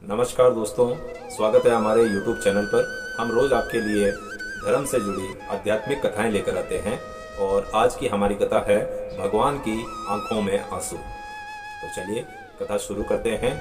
नमस्कार दोस्तों, स्वागत है हमारे YouTube चैनल पर। हम रोज आपके लिए धर्म से जुड़ी आध्यात्मिक कथाएं लेकर आते हैं और आज की हमारी कथा है भगवान की आंखों में आंसू। तो चलिए कथा शुरू करते हैं।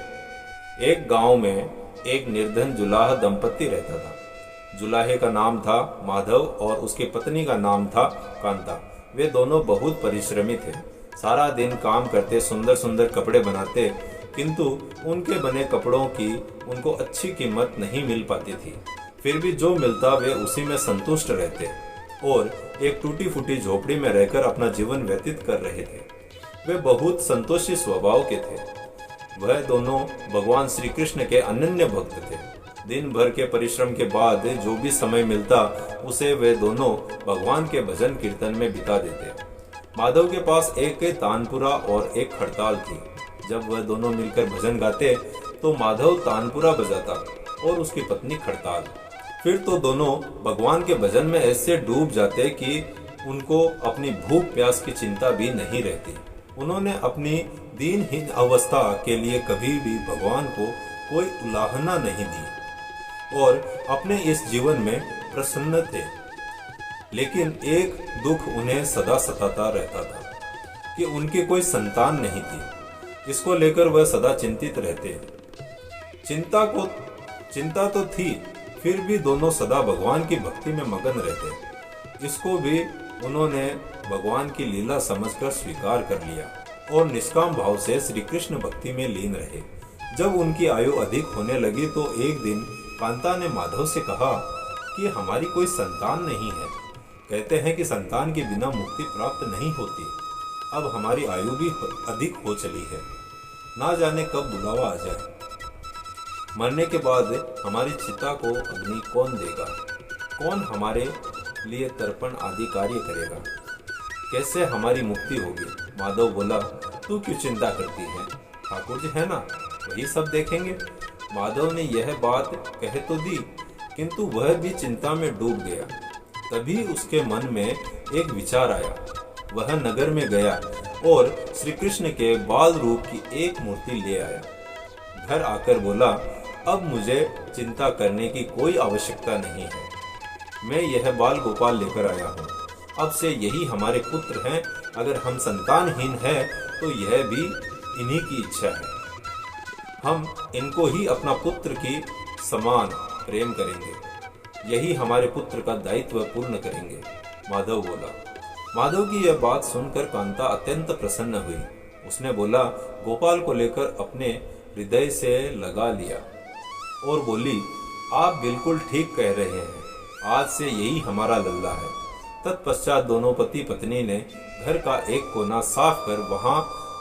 एक गांव में एक निर्धन जुलाह दंपत्ति रहता था। जुलाहे का नाम था माधव और उसकी पत्नी का नाम था कांता। वे दोनों बहुत परिश्रमी थे। सारा दिन काम करते, सुंदर सुंदर कपड़े बनाते, किंतु उनके बने कपड़ों की उनको अच्छी कीमत नहीं मिल पाती थी। फिर भी जो मिलता वे उसी में संतुष्ट रहते और एक टूटी फूटी झोपड़ी में रहकर अपना जीवन व्यतीत कर रहे थे। वे बहुत संतोषी स्वभाव के थे। वह दोनों भगवान श्री कृष्ण के अनन्य भक्त थे। दिन भर के परिश्रम के बाद जो भी समय मिलता उसे वे दोनों भगवान के भजन कीर्तन में बिता देते। माधव के पास एक तानपुरा और एक खड़ताल थी। जब वह दोनों मिलकर भजन गाते तो माधव तानपुरा बजाता और उसकी पत्नी खड़ताल। फिर तो दोनों भगवान के भजन में ऐसे डूब जाते कि उनको अपनी भूख प्यास की चिंता भी नहीं रहती। उन्होंने अपनी दीनहीन अवस्था के लिए कभी भी भगवान को कोई उलाहना नहीं दी और अपने इस जीवन में प्रसन्न थे। लेकिन एक दुख उन्हें सदा सताता रहता था कि उनकी कोई संतान नहीं थी। इसको लेकर वह सदा चिंतित रहते। चिंता तो थी, फिर भी दोनों सदा भगवान की भक्ति में मगन रहते। इसको भी उन्होंने भगवान की लीला समझकर स्वीकार कर लिया और निष्काम भाव से श्री कृष्ण भक्ति में लीन रहे। जब उनकी आयु अधिक होने लगी तो एक दिन कांता ने माधव से कहा कि हमारी कोई संतान नहीं है। कहते हैं कि संतान के बिना मुक्ति प्राप्त नहीं होती। अब हमारी आयु भी अधिक हो चली है, ना जाने कब बुलावा आ जाए। मरने के बाद हमारी चिता को अग्नि कौन देगा? कौन हमारे लिए तर्पण आदि कार्य करेगा? कैसे हमारी मुक्ति होगी? माधव बोला, तू क्यों चिंता करती है? ठाकुर जी है ना, वही सब देखेंगे। माधव ने यह बात कह तो दी, किंतु वह भी चिंता में डूब गया। तभी उसके मन में एक विचार आया। वह नगर में गया और श्री कृष्ण के बाल रूप की एक मूर्ति ले आया। घर आकर बोला, अब मुझे चिंता करने की कोई आवश्यकता नहीं है। मैं यह बाल गोपाल लेकर आया हूँ। अब से यही हमारे पुत्र हैं। अगर हम संतानहीन हैं तो यह भी इन्हीं की इच्छा है। हम इनको ही अपना पुत्र की समान प्रेम करेंगे। यही हमारे पुत्र का दायित्व पूर्ण करेंगे। माधव बोला। माधव की यह बात सुनकर कांता अत्यंत प्रसन्न हुई। उसने बोला, गोपाल को लेकर अपने हृदय से लगा लिया और बोली, आप बिल्कुल ठीक कह रहे हैं। आज से यही हमारा लल्ला है। तत्पश्चात दोनों पति पत्नी ने घर का एक कोना साफ कर वहां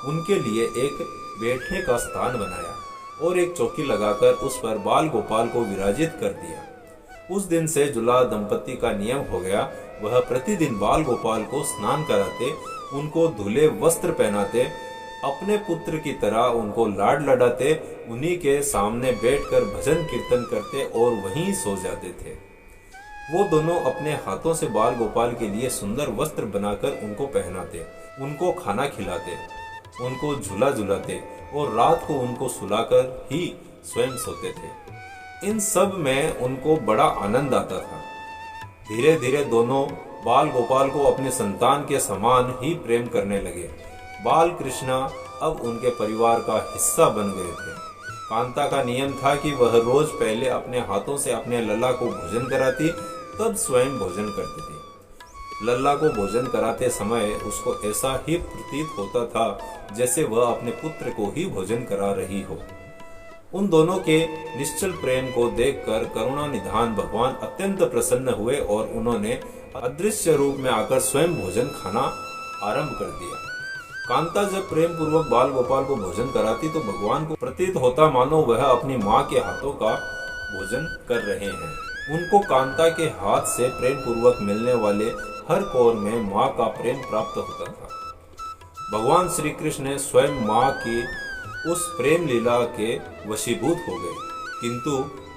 उनके लिए एक बैठने का स्थान बनाया और एक चौकी लगाकर उस पर बाल गोपाल को विराजित कर दिया। उस दिन से जुलाह दंपत्ति का नियम हो गया। वह प्रतिदिन बाल गोपाल को स्नान कराते, उनको धुले वस्त्र पहनाते, अपने पुत्र की तरह उनको लाड लडाते, उन्हीं के सामने बैठकर भजन कीर्तन करते और वहीं सो जाते थे। वो दोनों अपने हाथों से बाल गोपाल के लिए सुंदर वस्त्र बनाकर उनको पहनाते, उनको खाना खिलाते, उनको झूला झुलाते और रात को उनको सुलाकर ही स्वयं सोते थे। इन सब में उनको बड़ा आनंद आता था। धीरे धीरे दोनों बाल गोपाल को अपने संतान के समान ही प्रेम करने लगे। बाल कृष्णा अब उनके परिवार का हिस्सा बन गए थे। कांता का नियम था कि वह रोज पहले अपने हाथों से अपने लल्ला को भोजन कराती, तब स्वयं भोजन करती थी। लल्ला को भोजन कराते समय उसको ऐसा ही प्रतीत होता था जैसे वह अपने पुत्र को ही भोजन करा रही हो। उन दोनों के निश्चल प्रेम को देखकर करुणा निधान भगवान अत्यंत प्रसन्न हुए और उन्होंने अदृश्य रूप में आकर स्वयं भोजन खाना आरंभ कर दिया। कांता जब प्रेम पूर्वक बाल गोपाल को भोजन कराती तो भगवान को प्रतीत होता मानो वह अपनी माँ के हाथों का भोजन कर रहे हैं। उनको कांता के हाथ से प्रेम पूर्वक मिलने वाले हर कौर में माँ का प्रेम प्राप्त होता था। भगवान श्री कृष्ण स्वयं माँ की उस प्रेम लीला के वशीभूत हो गए, किंतु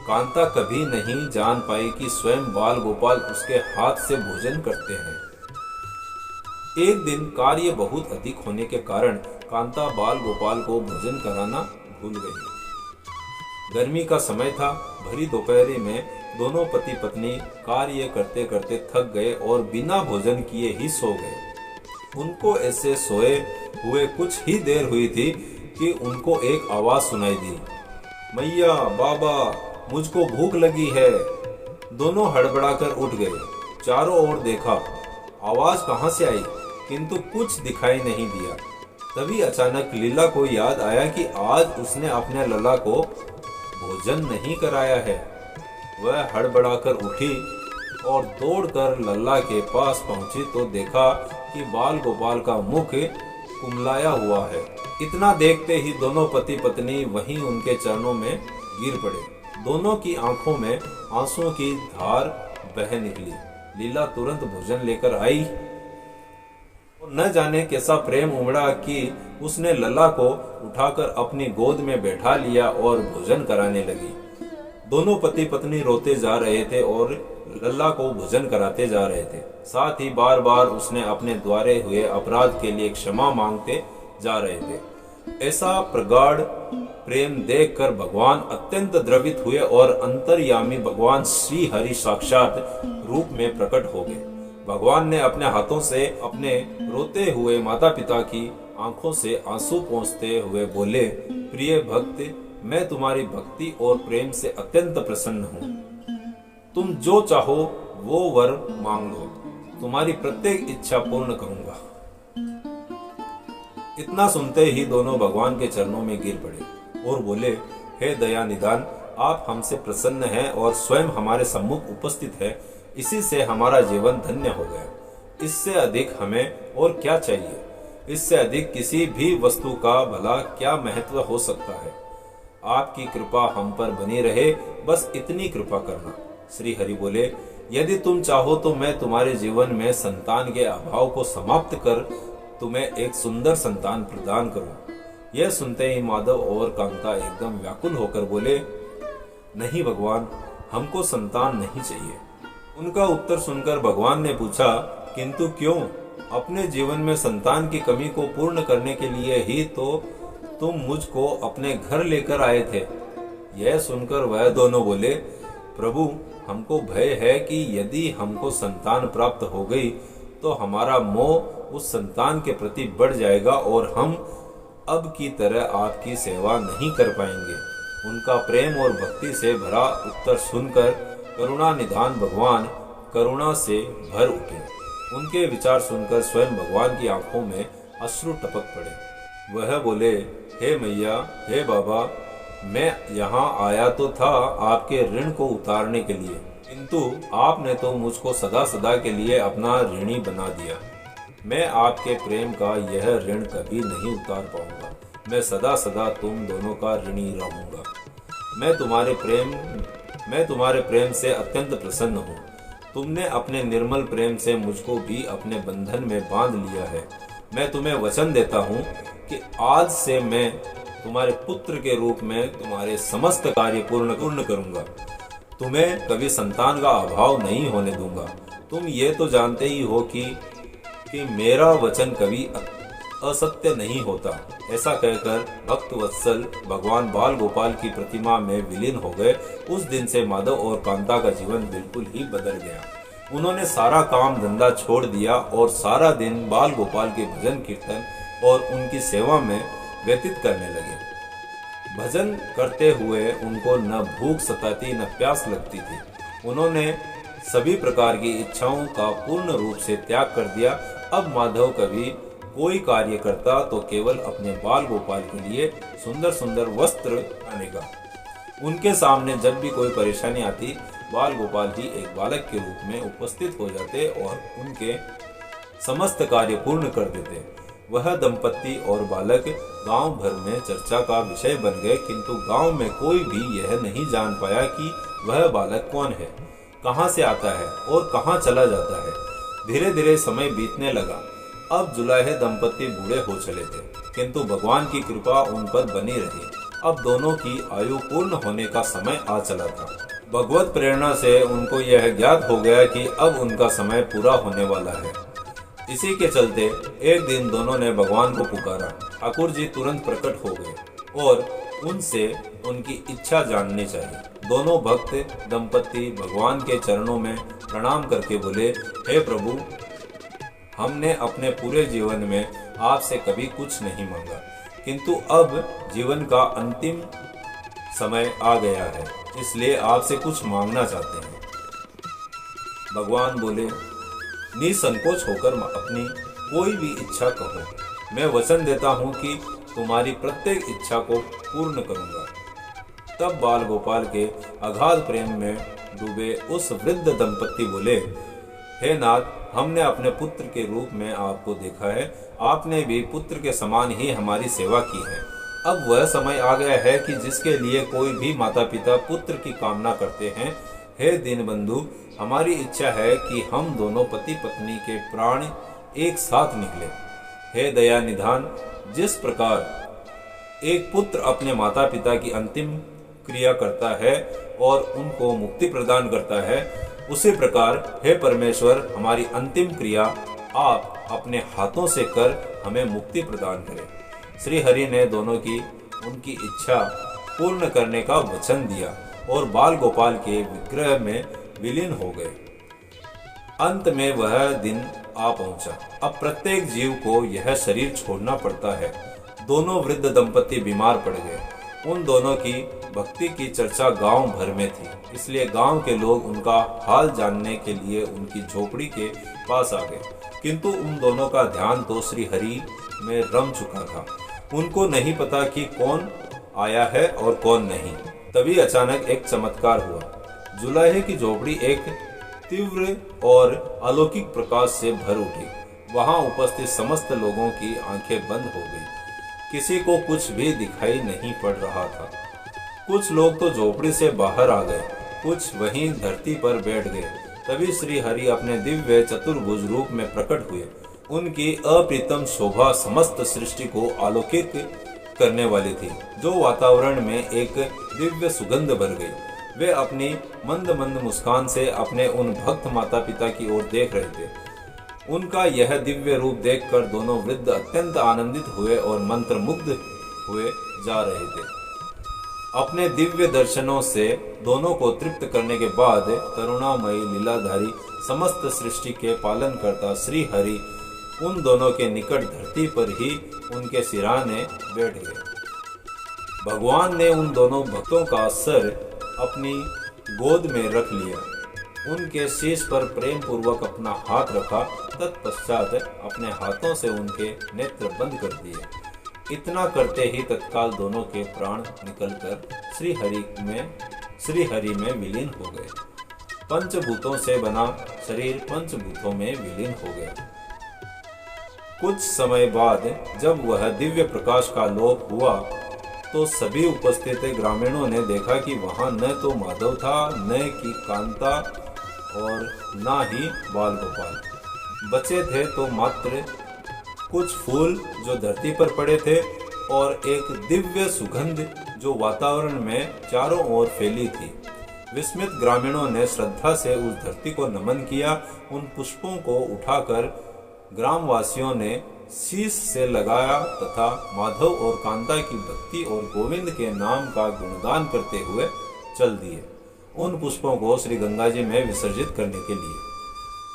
कांता कभी नहीं जान पाई कि स्वयं बाल गोपाल उसके हाथ से भोजन करते हैं। एक दिन कार्य बहुत अधिक होने के कारण कांता बाल गोपाल को भोजन कराना भूल गई। गर्मी का समय था। भरी दोपहरी में दोनों पति पत्नी कार्य करते करते थक गए और बिना भोजन किए ही सो गए। उनको ऐसे सोए हुए कुछ ही देर हुई थी कि उनको एक आवाज सुनाई दी, मैया बाबा मुझको भूख लगी है। दोनों हड़बड़ाकर उठ गए। चारों ओर देखा, आवाज कहां से आई, किंतु कुछ दिखाई नहीं दिया। तभी अचानक लीला को याद आया कि आज उसने अपने लला को भोजन नहीं कराया है। वह हड़बड़ाकर उठी और दौड़कर लल्ला के पास पहुंची तो देखा कि बाल गोपाल का मुख कुमलाया हुआ है। इतना देखते ही दोनों पति पत्नी वहीं उनके चरणों में गिर पड़े। दोनों की आंखों में आंसुओं की धार बह निकली। लीला तुरंत भोजन लेकर आई। न जाने कैसा प्रेम उमड़ा कि उसने लला को उठाकर अपनी गोद में बैठा लिया और भोजन कराने लगी। दोनों पति पत्नी रोते जा रहे थे और लल्ला को भोजन कराते जा रहे थे। साथ ही बार बार उसने अपने द्वारे हुए अपराध के लिए क्षमा मांगते जा रहे थे। ऐसा प्रगाढ़ प्रेम देखकर भगवान अत्यंत द्रवित हुए और अंतर्यामी भगवान श्री हरि साक्षात रूप में प्रकट हो गए। भगवान ने अपने हाथों से अपने रोते हुए माता पिता की आंखों से आंसू पोंछते हुए बोले, प्रिय भक्त, मैं तुम्हारी भक्ति और प्रेम से अत्यंत प्रसन्न हूँ। तुम जो चाहो वो वर मांग लो, तुम्हारी प्रत्येक इच्छा पूर्ण करूंगा। इतना सुनते ही दोनों भगवान के चरणों में गिर पड़े और बोले, हे दया निदान, आप हमसे प्रसन्न हैं और स्वयं हमारे सम्मुख उपस्थित है। इसी से हमारा जीवन धन्य हो गया। इससे अधिक हमें और क्या चाहिए? इससे अधिक किसी भी वस्तु का भला क्या महत्व हो सकता है? आपकी कृपा हम पर बनी रहे, बस इतनी कृपा करना। श्री हरि बोले, यदि तुम चाहो तो मैं तुम्हारे जीवन में संतान के अभाव को समाप्त कर तुम्हें एक सुंदर संतान प्रदान करूं। यह सुनते ही माधव और कांता एकदम व्याकुल होकर बोले, नहीं भगवान, हमको संतान नहीं चाहिए। उनका उत्तर सुनकर भगवान ने पूछा, किंतु क्यों? अपने जीवन में संतान की कमी को पूर्ण करने के लिए ही तो तुम मुझको अपने घर लेकर आए थे। यह सुनकर वह दोनों बोले, प्रभु, हमको भय है कि यदि हमको संतान प्राप्त हो गई तो हमारा मोह उस संतान के प्रति बढ़ जाएगा और हम अब की तरह आपकी सेवा नहीं कर पाएंगे। उनका प्रेम और भक्ति से भरा उत्तर सुनकर करुणा निधान भगवान करुणा से भर उठे। उनके विचार सुनकर स्वयं भगवान की आंखों में अश्रु टपक पड़े। वह बोले, हे मैया, हे बाबा, मैं यहाँ आया तो था आपके ऋण को उतारने के लिए, किंतु आपने तो मुझको सदा सदा के लिए अपना ऋणी बना दिया। मैं आपके प्रेम का यह ऋण कभी नहीं उतार पाऊंगा। मैं सदा सदा तुम दोनों का ऋणी रहूंगा। मैं तुम्हारे प्रेम से अत्यंत प्रसन्न हूँ। तुमने अपने निर्मल प्रेम से मुझको भी अपने बंधन में बांध लिया है। मैं तुम्हें वचन देता हूँ कि आज से मैं तुम्हारे पुत्र के रूप में तुम्हारे समस्त कार्य पूर्ण करूंगा। तुम्हें कभी संतान का अभाव नहीं होने दूंगा। तुम ये तो जानते ही हो कि मेरा वचन कभी असत्य नहीं होता। ऐसा कहकर भक्त वत्सल भगवान बाल गोपाल की प्रतिमा में विलीन हो गए। उस दिन से माधव और कांता का जीवन बिल्कुल ही बदल गया। उन्होंने सारा काम धंधा छोड़ दिया और सारा दिन बाल गोपाल के भजन कीर्तन और उनकी सेवा में व्यतीत करने लगे। भजन करते हुए उनको न भूख सताती न प्यास लगती थी। उन्होंने सभी प्रकार की इच्छाओं का पूर्ण रूप से त्याग कर दिया। अब माधव कभी कोई कार्य करता तो केवल अपने बाल गोपाल के लिए सुंदर सुंदर वस्त्र आनेगा। उनके सामने जब भी कोई परेशानी आती, बाल गोपाल ही एक बालक के रूप में उपस्थित हो जाते और उनके समस्त कार्य पूर्ण कर देते। वह दंपत्ति और बालक गांव भर में चर्चा का विषय बन गए, किंतु गांव में कोई भी यह नहीं जान पाया कि वह बालक कौन है, कहां से आता है और कहां चला जाता है। धीरे धीरे समय बीतने लगा। अब जुलाहे दंपत्ति बूढ़े हो चले थे, किंतु भगवान की कृपा उन पर बनी रही। अब दोनों की आयु पूर्ण होने का समय आ चला था। भगवत प्रेरणा से उनको यह ज्ञात हो गया कि अब उनका समय पूरा होने वाला है। इसी के चलते एक दिन दोनों ने भगवान को पुकारा। ठाकुर जी तुरंत प्रकट हो गए और उनसे उनकी इच्छा जाननी चाहिए। दोनों भक्त दंपति भगवान के चरणों में प्रणाम करके बोले, हे प्रभु, हमने अपने पूरे जीवन में आपसे कभी कुछ नहीं मांगा, किंतु अब जीवन का अंतिम समय आ गया है, इसलिए आपसे कुछ मांगना चाहते हैं। भगवान बोले, निसंकोच होकर अपनी कोई भी इच्छा कहो, मैं वचन देता हूँ कि तुम्हारी प्रत्येक इच्छा को पूर्ण करूंगा। तब बाल गोपाल के अगाध प्रेम में डूबे उस वृद्ध दंपति बोले, हे नाथ, हमने अपने पुत्र के रूप में आपको देखा है, आपने भी पुत्र के समान ही हमारी सेवा की है। अब वह समय आ गया है कि जिसके लिए कोई भी माता पिता पुत्र की कामना करते हैं। हे दीनबंधु, हमारी इच्छा है कि हम दोनों पति पत्नी के प्राण एक साथ निकले। हे दया निधान, जिस प्रकार एक पुत्र अपने माता पिता की अंतिम क्रिया करता है और उनको मुक्ति प्रदान करता है, उसी प्रकार हे परमेश्वर, हमारी अंतिम क्रिया आप अपने हाथों से कर हमें मुक्ति प्रदान करें। श्री हरि ने दोनों की उनकी इच्छा पूर्ण करने का वचन दिया और बाल गोपाल के विग्रह में विलीन हो गए। अंत में वह दिन आ पहुंचा। अब प्रत्येक जीव को यह शरीर छोड़ना पड़ता है। दोनों वृद्ध दंपति बीमार पड़ गए। उन दोनों की भक्ति की चर्चा गांव भर में थी, इसलिए गांव के लोग उनका हाल जानने के लिए उनकी झोपड़ी के पास आ गए, किंतु उन दोनों का ध्यान तो श्री हरि में रम चुका था। उनको नहीं पता कि कौन आया है और कौन नहीं। तभी अचानक एक चमत्कार हुआ। जुलाहे की झोपड़ी एक तीव्र और अलौकिक प्रकाश से भर उठी। वहां उपस्थित समस्त लोगों की आंखें बंद हो गई। किसी को कुछ भी दिखाई नहीं पड़ रहा था। कुछ लोग तो झोपड़ी से बाहर आ गए, कुछ वहीं धरती पर बैठ गए। तभी श्री हरि अपने दिव्य चतुर्भुज रूप में प्रकट हुए। उनकी अप्रीतम शोभा समस्त सृष्टि को आलोकित करने वाली थी, जो वातावरण में एक दिव्य सुगंध भर गई। वे अपनी मंद मंद मुस्कान से अपने उन भक्त माता पिता की ओर देख रहे थे। उनका यह दिव्य रूप देखकर दोनों वृद्ध अत्यंत आनंदित हुए और मंत्रमुग्ध हुए जा रहे थे। अपने दिव्य दर्शनों से दोनों को तृप्त करने के बाद करुणामयी लीलाधारी समस्त सृष्टि के पालन करता श्री हरि उन दोनों के निकट धरती पर ही उनके सिरहाने बैठ गए। भगवान ने उन दोनों भक्तों का सर अपनी गोद में रख लिया, उनके शीश पर प्रेम पूर्वक अपना हाथ रखा, तत्पश्चात अपने हाथों से उनके नेत्र बंद कर दिए। इतना करते ही तत्काल दोनों के प्राण निकलकर श्री हरि में विलीन हो गए। पंचभूतों से बना शरीर पंचभूतों में विलीन हो गया। कुछ समय बाद जब वह दिव्य प्रकाश का लोप हुआ तो सभी उपस्थित ग्रामीणों ने देखा कि वहां न तो माधव था, न कि कांता और न ही बाल गोपाल। बचे थे तो मात्र कुछ फूल जो धरती पर पड़े थे और एक दिव्य सुगंध जो वातावरण में चारों ओर फैली थी। विस्मित ग्रामीणों ने श्रद्धा से उस धरती को नमन किया। उन पुष्पों को उठाकर ग्रामवासियों ने शीश से लगाया तथा माधव और कांता की भक्ति और गोविंद के नाम का गुणगान करते हुए चल दिए, उन पुष्पों को श्री गंगा जी में विसर्जित करने के लिए।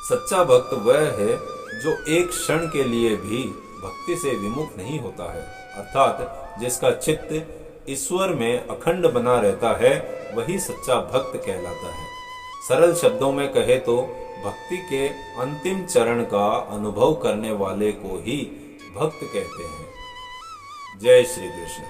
सच्चा भक्त वह है जो एक क्षण के लिए भी भक्ति से विमुख नहीं होता है, अर्थात जिसका चित्त ईश्वर में अखंड बना रहता है, वही सच्चा भक्त कहलाता है। सरल शब्दों में कहे तो भक्ति के अंतिम चरण का अनुभव करने वाले को ही भक्त कहते हैं। जय श्री कृष्ण।